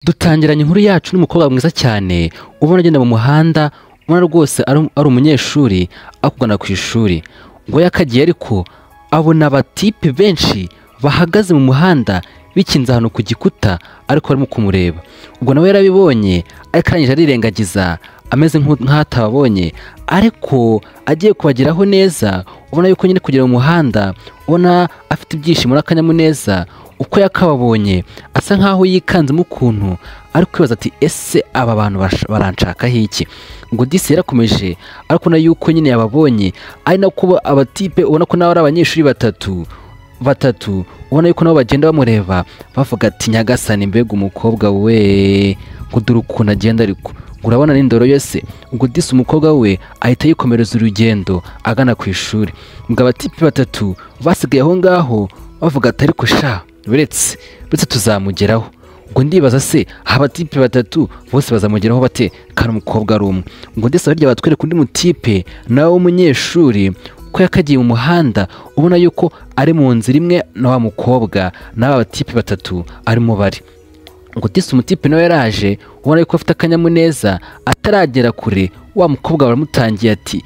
Dutangiranye inkuru yacu n'umukobwa mwiza cyane ubona agenda mu muhanda, ubona rwose ari umunyeshuri akugana ku ishuri. Ngo yakagiye ariko abona abatipe benshi bahagaze mu muhanda bikinze ahantu ku gikuta ariko barimo kumureba. Ubwo nawe yarabibonye ariko arangije arirengagiza ameze nk'atababonye, ariko agiye kubageraho neza ubona yuko nyine kugera mu muhanda ubona afite ibyishimo n'akanyamuneza. Uko yakababonye asa nkaho yikanzemo ukuntu ari kwibaza ati ese aba bantu baranshakaho iki. Ngo disi yarakomeje ariko na yuko nyine yababonye ari nako abatipe ubona ko nawe ari abanyeshuri batatu ubona yuko nabo bagenda bamureba bavuga ati nyagasani mbega umukobwa we, ngo dore ukuntu agenda ariko urabona n'indoro yose. Ngo disi umukobwa we ahita yikomereza urugendo agana ku ishuri. Ngo abatipe batatu basigaye aho ngaho bavuga ati ariko sha uretse tuzamugeraho. Ngo ndibaza se abatipe batatu bose bazamugeraho bate kandi umukobwa ari umwe. Ngo ndetse barya batwereka undi mutipe nawe w'umunyeshuri ko yakagiye mu muhanda ubona yuko ari mu nzira imwe na wa mukobwa n'aba batipe batatu arimo bari. Ngo disi umutipe nawe yaraje ubona yuko afite akanyamuneza ataragera kure, wa mukobwa baramutangiye ati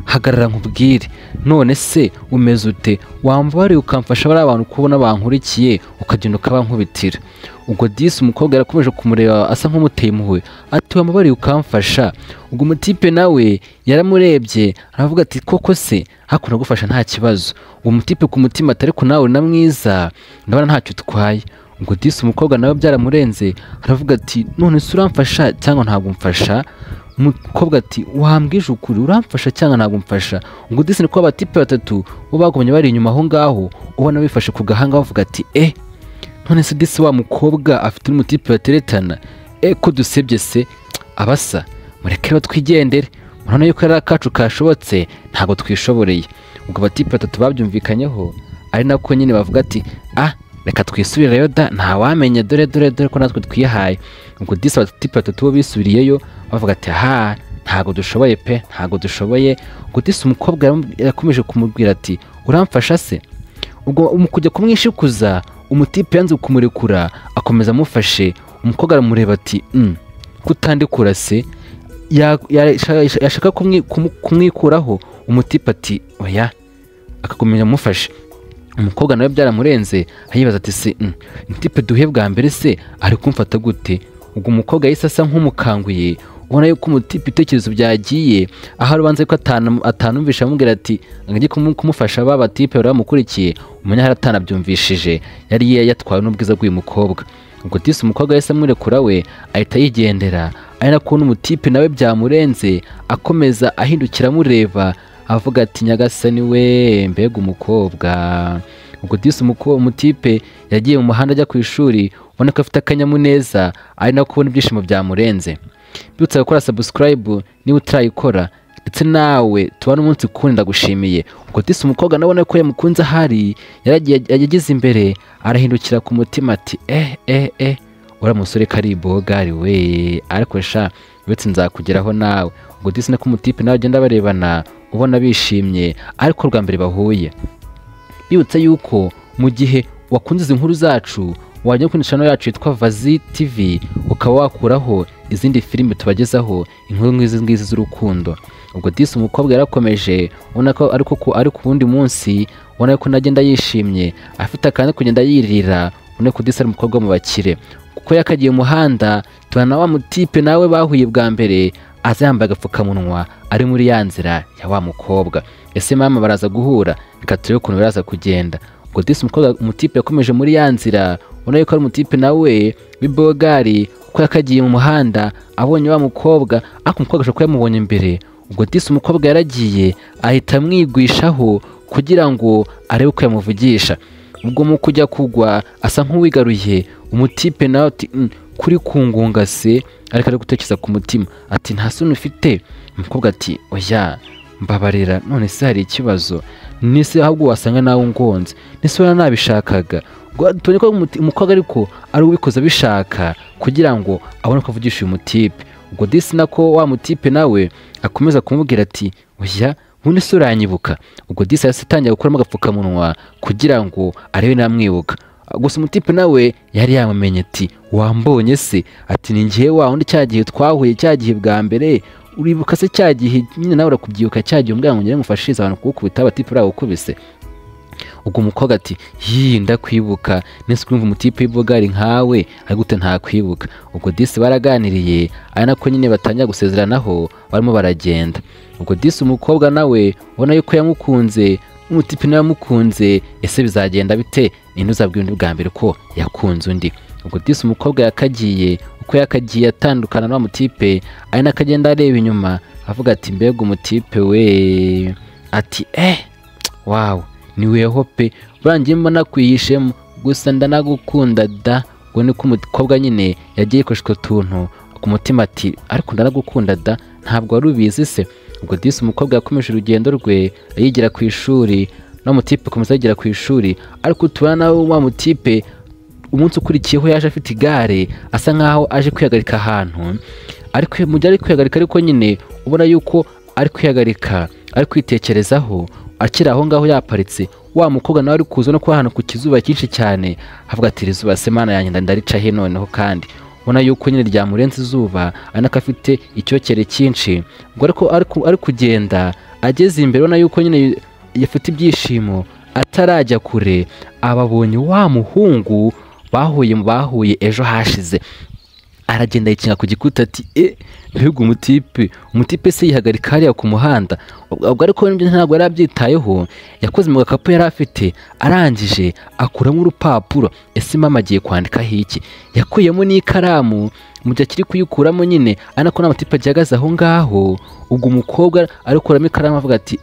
hagarara nkubwire, none se umeze ute, wamva wari ukamfasha bari abantu kubona bankurikiye ukagenda ukabankubitira. Ubwo disi umukobwa yarakomeje kumureba asa nk'umuteye impuhwe ati wamva wari ukamfasha. Ubwo umutipe nawe yaramurebye aravuga ati koko se hakuna gufasha nta kibazo. Uwo mutipe ku mutima ati ariko nawe na mwiza ndabona ntacyo utwaye. Ubwo disi umukobwa nawe byaramurenze aravuga ati none se uramfasha cyangwa ntabwo umfasha. Umukobwa ati wambwije ukuri uramfasha cyangwa ntabwo umfasha. Ngo disi niko abatipe batatu bo bagumye bari inyuma aho ngaho ubona bifashe ku gahanga bavuga ati none se disi wa mukobwa afite n'umutipe bateretana, ko dusebye se abasa mureke rero twigendere, murabona yuko ari akacu kashobotse ntabwo twishoboreye. Ubwo abatipe batatu babyumvikanyeho ari nako nyine bavuga ati reka twisubireyo da ntawamenya dore ko natwe twihaye. Ubwo disi abatipe batatu bo bisubiriyeyo bavuga ati ntabwo dushoboye pe ntabwo dushoboye. Ubwo disi umukobwa yakomeje kumubwira ati uramfasha se. Ubwo kujya kumwishikuza umutipe yanze kumurekura akomeza amufashe. Umukobwa aramureba ati kutandikura se, yashaka kumwikuraho. Umutipe ati oya akakomeza amufashe. Umukobwa nawe byaramurenze ayibaza ati se umutipe duhe bwa mbere se ari kumfata gute. Ubwo umukobwa yahise asa nk'umukanguye ubona yuko umutipe itekerezo byagiye aho arubanza yuko atanumvisha amubwira ati ngajye kumufasha ba batipe bari bamukurikiye. Umunyahara atanabyumvishije yari yatwawe n'ubwiza bw'uyu mukobwa. Ubwo disi umukobwa yahise amurekura we ahita yigendera, ari nako n'umutipe nawe byamurenze akomeza ahindukira amureba avuga ati nyagasani we mbega umukobwa. Ubwo disi umutipe yagiye mu muhanda ajya ku ishuri ubona ko afite akanyamuneza ari nako kubona ibyishimo byamurenze. Bibutsa gukora subscribe niba utarayikora, ndetse nawe tubana umunsi kundi ndagushimiye. Ubwo disi umukobwa nabona ko yamukunze ahari yageze imbere arahindukira ku mutima ati ura musore kari bogari we ariko sha bibutse nzakugeraho nawe. Ubwo disi nako umutipe nawe agenda barebana ubona bishimye ariko rwa mbere bahuye. Bibutsa yuko mu gihe wakunze izi nkuru zacu wajya kuri channel yacu yitwa Vazi TV ukaba wakuraho izindi filime tubagezaho inkuru ngizi z'urukundo. Ubwo disi umukobwa yarakomeje ubona ko ari ku wundi munsi ubona ko nagenda yishimye afite akanya kugenda yirira ubona ko disi ari umukobwa mu bakire. Kuko yakagiye umuhanda tubana wa mutipe nawe bahuye bwa mbere azambaye agapfukamunwa ari muri ya nzira ya wa mukobwa. Ese mama baraza guhura reka turebe ukuntu baraza kugenda. Ubwo disi umutipe yakomeje muri ya nzira ubona yuko ari umutipe nawe w'ibogari kuko yakagiye mu muhanda abonye wa mukobwa ariko umukobwa ashobora kuba yamubonye imbere. Ubwo disi umukobwa yaragiye ahita amwigwishaho kugira ngo arebe uko yamuvugisha. Ubwo mu kujya kugwa asa nk'uwigaruye umutipe nawe ati kuri kungunga se ariko ari gutekereza ku mutima ati nta soni ufite. Umukobwa ati oya mbabarira none se hari ikibazo nise ahubwo wasanga nawe ungonze nise wera nabishakaga. Tubonye ko umukobwa ariko ari ubikoze abishaka kugira ngo abone ko avugisha uyu mutipe. Ubwo disi nako wa mutipe nawe akomeza kumubwira ati oya ubundi se uranyibuka. Ubwo disi yahise atangira gukuramo agapfukamunwa kugira ngo arebe namwibuka. gusa umutipe nawe yari yamumenye ati wambonye se, ati ni njyewe wa wundi cya gihe twahuye cya gihe bwa mbere, uribuka se cya gihe nyine nawe urakubyibuka cya gihe umbwira ngo ngere ngufashirize abantu kugukubita abatipe baragukubise. ubwo umukobwa ati ndakwibuka, nese kumva umutipe w'ibogari nkawe ari gute ntakwibuka. ubwo disi baraganiriye ari nako nyine batangira gusezeranaho barimo baragenda. ubwo disi umukobwa nawe ubona yuko yamukunze n'umutipe nawe yamukunze, ese bizagenda bite, ninde uzabwira undi bwa mbere ko yakunze undi. ubwo disi umukobwa yakagiye uko yakagiye atandukana na mutipe ari nakagenda areba inyuma avuga ati mbega umutipe we, ati wow niweho pe, burangiye mbona kwihishemo, gusa ndanagukunda da. ubwo niko umukobwa nyine yagiye koshwa utuntu ku mutima ati ariko ndanagukunda da, ntabwo wari ubizi se. ubwo disi umukobwa yakomeje urugendo rwe yigira ku ishuri, no mutipe akomeza yigira ku ishuri, ariko tubona nawe wa mutipe umunsi ukurikiyeho yaje afite igare asa nkaho aje kwihagarika ahantu, ariko mu gihe ari kwihagarika ariko nyine ubona yuko ari kwihagarika ari kwitekerezaho, akiri aho ngaho yaparitse, wa mukobwa nawe ari kuza no kuba ahantu ku kizuba cyinshi cyane, avuga ati izuba se mana yanjye ndarica he noneho, kandi ubona yuko nyine ryamurenze izuba ari nako afite icyokere cyinshi. ubwo ari kugenda ageze imbere ubona yuko nyine yafite ibyishimo, atarajya kure ababonye wa muhungu bahuye ejo hashize, aragenda yikinga ku gikuta ati mbega umutipe se yihagarika hariya ku muhanda. ubwo ariko nibyo ntabwo yari abyitayeho, yakoze mu gakapu yari afite, arangije akuramo urupapuro, ese mama agiye kwandikaho iki, yakuyemo n'ikaramu mu gihe akiri kuyikuramo nyine anako n'amatipe agihagaze aho ngaho. ubwo umukobwa arikuramo ikaramu avuga ati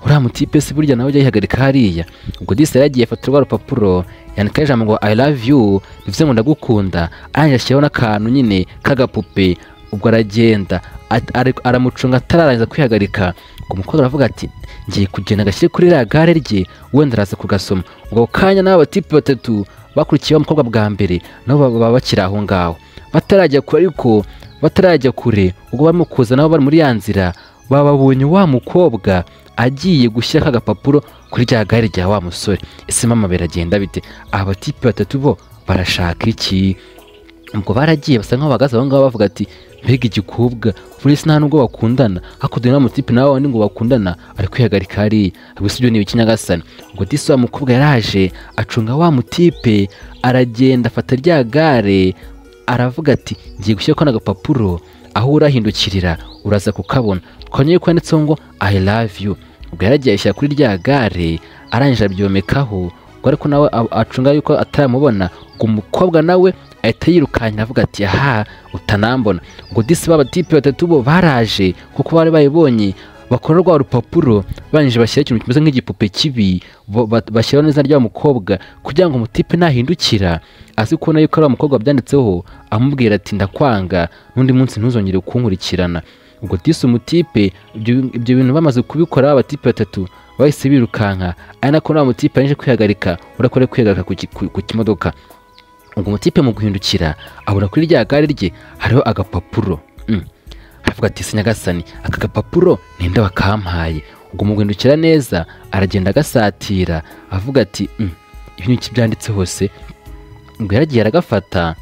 uriya mutipe se burya nawe ujya yihagarika hariya. ubwo disi yaragiye afata urwa rupapuro yandikaho ijambo ngo I love you, bivuze ngo ndagukunda, arangije ashyiraho n'akantu nyine k'agapupe. ubwo aragenda aramucunga atararangiza kwihagarika. ubwo umukobwa aravuga ati ngiye kugenda agashyire kuri iriya gare rye wenda araza kugasoma. ubwo kanya n'abo batipe batatu bakurikiyeho umukobwa bwa mbere nabo baba bakiri aho ngaho batarajya kure. ubwo barimo kuza nabo bari muri ya nzira bababonye wa mukobwa agiye gushyira agapapuro kuri rya gare rya wa musore. ese mama biragenda bite, aba batipe batatu bo barashaka iki? ubwo baragiye basa nkaho bahagaze aho ngaho bavuga ati mbega igikobwa buri nta nubwo bakundana, hakuduye n'amutipe nawe wandi ngo bakundana ari kwihagarika hariya, gusa ibyo ni ibikinyagasani. ubwo disi wa mukobwa yaraje acunga wa mutipe, aragenda afata rya gare aravuga ati ngiye gushyira ko n'agapapuro, aho urahindukirira uraza kukabona, twongeye kwanditseho ngo I love you. ubwo yaragiye ashyira kuri rya gare arangije abyomekaho, ubwo ariko nawe acunga yuko ataramubona. ubwo umukobwa nawe ahita yirukanya avuga ati aha utanambona. ubwo disi b'abatipe batatu bo baraje kuko bari bayibonye, bakora rwa rupapuro barangije bashyira ikintu kimeze nk'igipupe kibi, bashyiraho neza rya mukobwa kugira ngo umutipe nahindukira azi kubona yuko ari umukobwa byanditseho, amubwira ati ndakwanga n'undi munsi ntuzongere kunkurikirana. ubwo disi umutipe ibyo bintu bamaze kubikora abatipe batatu bahise birukanka, ari nako nta mutipe yaje kwihagarika urakore kwihagarika ku kimodoka. ubwo umutipe mu guhindukira abura kuri rya gare rye hariho agapapuro, aravuga ati sinyagasani aka gapapuro ninde wakampaye. ubwo mu guhindukira neza aragenda agasatira avuga ati ibi ni iki byanditse hose. ubwo yaragiye aragafata,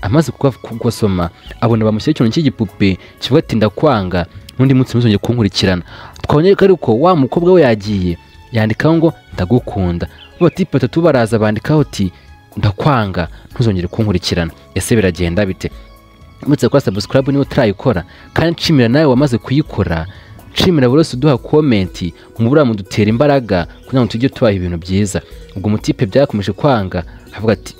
amaze kugosoma abona bamushyira ikintu cy'igipupe kivuga ati ndakwanga n'undi munsi ntuzongere kunkurikirana. twabonye ko ariko wa mukobwa we yagiye yandikaho ngo ndagukunda, abatipe batatu baraza bandikaho ati ndakwanga ntuzongere kunkurikirana. ese biragenda bite? mutse kwa subscribe niba utarayikora, kandi nshimira nawe wamaze kuyikora, nshimira buri wese uduha comment mu buramo dutera imbaraga kugira ngo tujye tubaha ibintu byiza. ubwo umutipe byakomeje kwanga avuga ati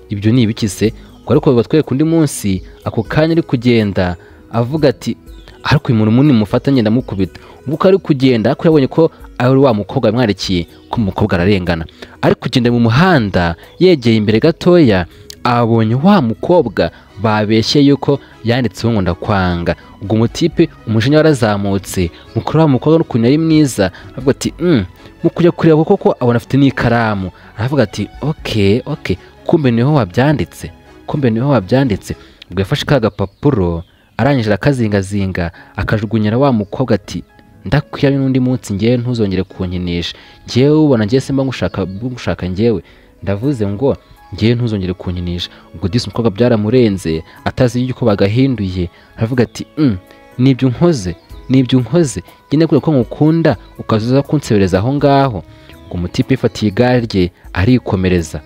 ibyo ni ibiki se? ubwo ariko batwereka undi munsi ako kanya ari kugenda avuga ati ariko uyu muntu munini mufata ngenda mukubita. ubwo ari kugenda ariko yabonye ko ari wa mukobwa yamwarikiye ko umukobwa ararengana, ari kugenda mu muhanda yegeye imbere gatoya abonye wa mukobwa babeshye yuko yanditseho ngo ndakwanga. ubwo umutipe umujinya warazamutse, mukuru wa mukobwa n'ukuntu yari mwiza avuga ati mu kujya kureba koko abona afite n'ikaramu, aravuga ati okay kumbe niho wabyanditse. ubwo yafashe ka gapapuro arangije akazingazinga akajugunyira wa mukobwa ati ndakwiye n'undi munsi ngewe ntuzongere kunkinisha, ngewe ubona ngewe simba ngushaka ngewe ndavuze ngo ngiye ntuzongere kunkinisha. Ubwo disi umukobwa byaramurenze atazi yuko bagahinduye, aravuga ati nibyo nkoze nyine kubera ko ngukunda ukazuza kunsebereza aho ngaho. Ubwo umutipe yifatiye igare rye arikomereza.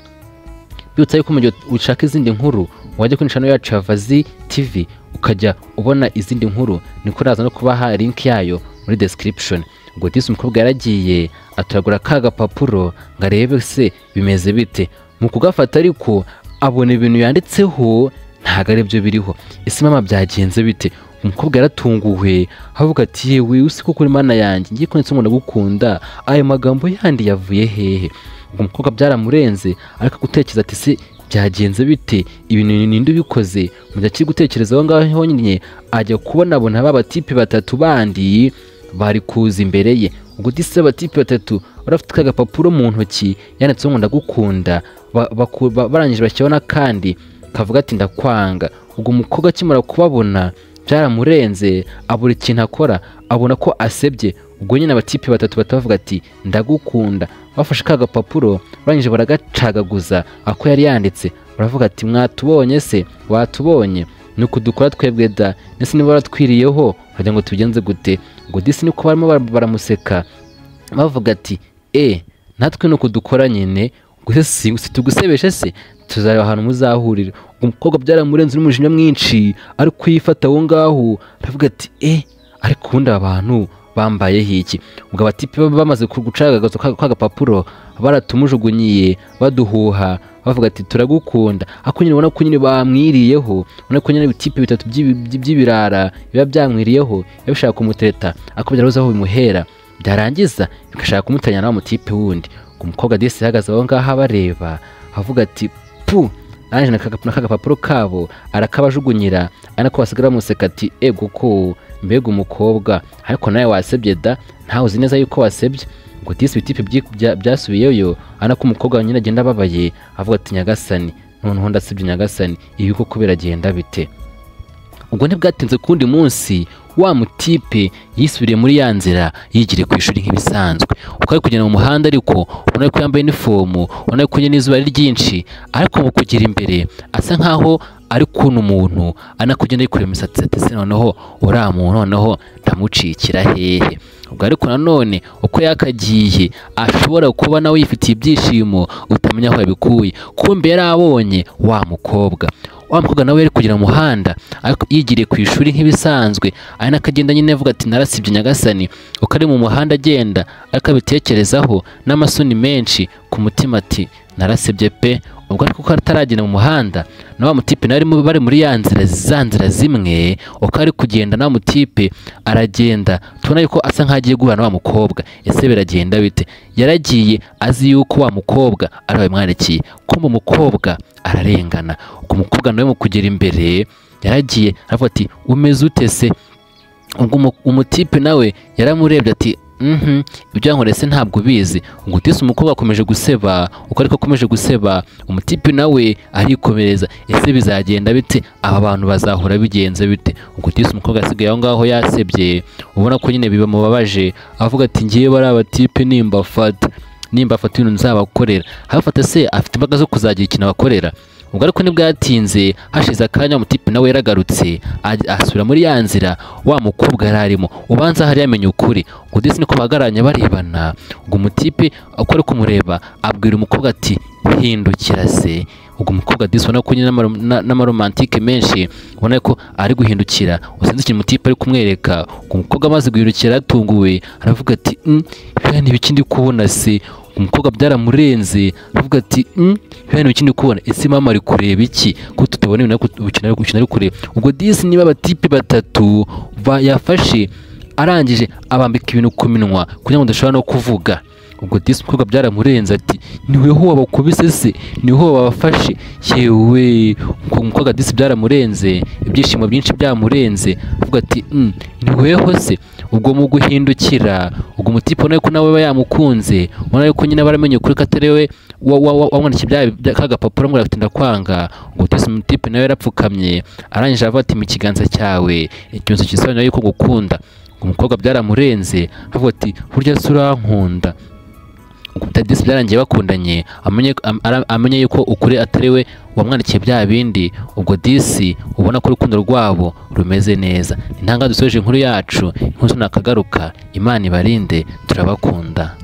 Byutse yuko mu gihe ushaka izindi nkuru wajya kuri channel yacu ya Vazi TV ukajya ubona izindi nkuru, niko raza no kubaha link yayo muri description. Ubwo disi umukobwa yaragiye aturagura ka gapapuro ngo arebe se bimeze bite. Mu kugafata ariko abona ibintu yanditseho ntago ari byo biriho. Ese mama byagenze bite? Umukobwa yaratunguwe avuga ati yewe usiko kuri mana yanjye ngiye konetse ngo ndagukunda, ayo magambo yandi yavuye hehe? Ubwo umukobwa byaramurenze ariko gutekereza ati se byagenze bite, ibintu ninde ubikoze? Mu gihe akiri gutekereza aho ngaho nyine ajya kubona b'abatipe batatu bandi bari kuza imbere ye. Ubwo disi abatipe batatu barafite agapapuro mu ntoki yanditseho ngo ndagukunda, barangije bashyiraho n'akandi kavuga ati ndakwanga. Ubwo umukobwa akimara kubabona byaramurenze abura ikintu akora, abona ko asebye. Ubwo nyine abatipe batatu batavuga ati ndagukunda, bafashe ka gapapuro barangije baragacagaguza ako yari yanditse, baravuga ati mwatubonye se, watubonye nuko dukora twebwe da, nese niba baratwiriyeho kugira ngo tubigenze gute? Ubwo disi niko barimo baramuseka bavuga ati natwe nuko dukora nyine, gusa tugusebeshe se tuzareba ahantu muzahurira. Umukobwa byaramurenze n'umujinya mwinshi ari kwifata aho ngaho, aravuga ati ariko ubundi abantu bambayeho iki? Ubwo abatipe bamaze gucagaguza ka gapapuro baratumujugunyiye baduhuha bavuga ati turagukunda. Ako nyine ubona ko nyine bamwiriyeho, ubona ko nyine ibitipe bitatu by'ibirara biba byamwiriyeho bishaka kumutereta, ako byaruza aho bimuhera byarangiza bigashaka kumuteranya na mutipe wundi. Umukobwa disi yahagaze aho ngaho abareba avuga ati aranje n'aka gapapuro kabo arakabajugunyira, ariko basigara bamuseka ati ego ko mbega umukobwa, ariko nawe wasebye da, ntawe uzi neza yuko wasebye. Ubwo disi ibitipe byasubiyeyo, ariko umukobwa nyine agenda ababaye avuga ati nyagasani, noneho ndasebye nyagasani, ibi koko biragenda bite? Ubwo ntibwatinze kundi munsi wa mutipe yisubiriye muri ya nzira yigire ku ishuri nk'ibisanzwe. Uko ari kugenda mu muhanda ariko ubona ko yambaye uniform, ubona ko nyine izuba ari ryinshi, ariko mu kugira imbere asa nkaho ari kuntu umuntu anakugenda yikureba imisatsi ati se noneho uriya muntu noneho ndamucikira hehe? Ubwo ariko nanone uko yakagiye ashobora kuba nawe yifitiye ibyishimo utamenya aho yabikuye, kumbe yari abonye wa mukobwa nawe yari kugira mu muhanda ariko yigiriye ku ishuri nk'ibisanzwe, ari nakagenda nyine avuga ati narasibye nyagasani. Uko ari mu muhanda agenda ariko abitekerezaho n'amasoni menshi ku mutima ati narasibye pe. Ubwo ariko ko ataragenda mu muhanda na wa mutipe bari muri ya nzira zimwe, uko ari kugenda na mutipe aragenda tubona yuko asa nkagiye guhura na wa mukobwa. Ese biragenda bite? Yaragiye azi yuko wa mukobwa ari wamwandikiye, kumbe umukobwa ararengana. Uko umukobwa nawe mu kugera imbere yaragiye aravuga ati umeze ute se? Ubwo umutipe nawe yaramurebye ati ibyo yankoreye se ntabwo ubizi. Ubwo disi umukobwa akomeje guseba, uko ariko akomeje guseba umutipe nawe arikomereza. Ese bizagenda bite? Aba bantu bazahora bigenze bite? Ubwo disi umukobwa asigaye aho ngaho yasebye, ubona ko nyine bibamubabaje, avuga ati ngiye bari abatipe nimbafata ibintu nzabakorera. Hafata se afite imbaraga zo kuzagira ikintu abakorera? Ubwo ariko nibwo yatinze, hashize akanya umutipe nawe yaragarutse asubira muri ya nzira wa mukobwa yararimo, ubanza hari yamenye ukuri. Ubwo disi niko bagaranye barebana. Ubwo umutipe uko ari kumureba abwira umukobwa ati hindukira se. Ubwo umukobwa disi ubona ko nyine n'amaromantike menshi, ubona ko ari guhindukira, usenze ikintu umutipe ari kumwereka. Ubwo umukobwa amaze guhindukira yatunguwe aravuga ati ni ibiki ndi kubona se? Umukobwa byaramurenze aravuga ati bene ikindi kubona, ese mama ari kureba iki ko tutabona ibintu gukina ari kureba? Ubwo disi niba abatipe batatu yafashe arangije abambika ibintu ku minwa kugira ngo ndashobora no kuvuga. Ubwo disi umukobwa byaramurenze ati niweho wabakubise se, niweho wabafashe yewe? Umukobwa disi byaramurenze, ibyishimo byinshi byamurenze avuga ati niweho se? Ubwo mu guhindukira ubwo umutipe nawe ko nawe yamukunze, ubona yuko nyine baramenye ukuri ko atari we wamwandikiye ka gapapuro ngo afite ndakwanga. Ubwo disi umutipe nawe yarapfukamye arangije avuga ati mu kiganza cyawe ikimenyetso gisobanura yuko gukunda. Umukobwa byaramurenze avuga ati burya se urankunda? disi byarangiye bakundanye, amenye yuko ukuri atari we wamwandikiye bya bindi, ubwo disi ubona ko urukundo rwabo rumeze neza. Intanga dusoje inkuru yacu, inkuru nakagaruka. Imana ibarinde, turabakunda.